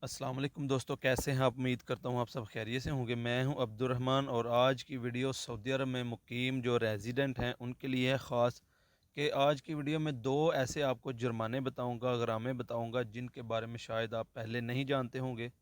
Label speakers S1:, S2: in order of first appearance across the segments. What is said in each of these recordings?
S1: अस्सलाम वालेकुम दोस्तों, कैसे हैं आप? उम्मीद करता हूँ आप सब खैरियत से होंगे। मैं हूँ अब्दुर्रहमान और आज की वीडियो सऊदी अरब में मुकीम जो रेजिडेंट हैं उनके लिए है ख़ास। कि आज की वीडियो में दो ऐसे आपको जुर्माने बताऊँगा, ग़रामे बताऊँगा जिनके बारे में शायद आप पहले नहीं जानते होंगे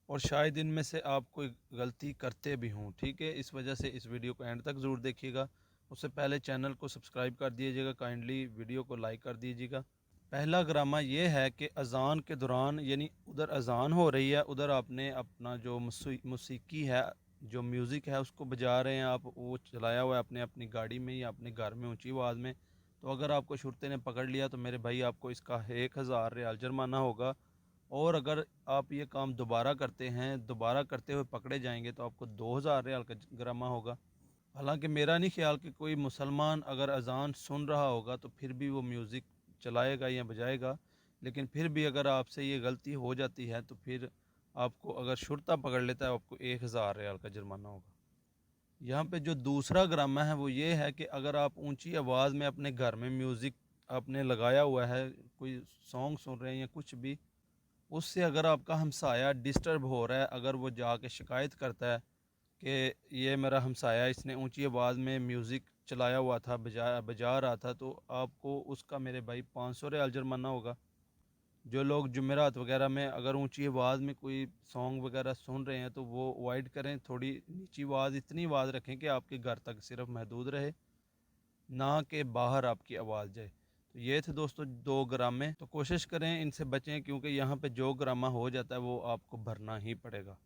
S1: और शायद इनमें से आप कोई गलती करते भी हों। ठीक है, इस वजह से इस वीडियो को एंड तक ज़रूर देखिएगा। उससे पहले चैनल को सब्सक्राइब कर दीजिएगा, काइंडली वीडियो को लाइक कर दीजिएगा। पहला ड्रामा ये है कि अज़ान के दौरान, यानी उधर अज़ान हो रही है, उधर आपने अपना जो मौसीकी है, जो म्यूज़िक है उसको बजा रहे हैं आप, वो चलाया हुआ है अपने अपनी गाड़ी में या अपने घर में ऊंची आवाज़ में। तो अगर आपको शुरते ने पकड़ लिया तो मेरे भाई आपको इसका 1000 रियाल जुर्माना होगा। और अगर आप ये काम दोबारा करते हैं, दोबारा करते हुए पकड़े जाएंगे तो आपको 2000 रियाल का जुर्माना होगा। हालांकि मेरा नहीं ख्याल कि कोई मुसलमान अगर अज़ान सुन रहा होगा तो फिर भी वो म्यूज़िक चलाएगा या बजाएगा। लेकिन फिर भी अगर आपसे ये गलती हो जाती है तो फिर आपको, अगर शुर्ता पकड़ लेता है, आपको 1000 रियाल का जुर्माना होगा। यहाँ पे जो दूसरा ग्रामा है वो ये है कि अगर आप ऊंची आवाज़ में अपने घर में म्यूज़िक आपने लगाया हुआ है, कोई सॉन्ग सुन रहे हैं या कुछ भी, उससे अगर आपका हमसाया डिस्टर्ब हो रहा है, अगर वो जाके शिकायत करता है कि ये मेरा हमसाया, इसने ऊंची आवाज़ में म्यूज़िक चलाया हुआ था, बजा बजा रहा था, तो आपको उसका मेरे भाई 500 रियाल जुर्माना होगा। जो लोग जुमेरात वगैरह में अगर ऊंची आवाज़ में कोई सॉन्ग वगैरह सुन रहे हैं तो वो अवॉइड करें, थोड़ी नीची आवाज़, इतनी आवाज़ रखें कि आपके घर तक सिर्फ महदूद रहे, ना कि बाहर आपकी आवाज़ जाए। तो ये थे दोस्तों दो ग्रामे, तो कोशिश करें इनसे बचें, क्योंकि यहाँ पे जो ग्रामा हो जाता है वो आपको भरना ही पड़ेगा।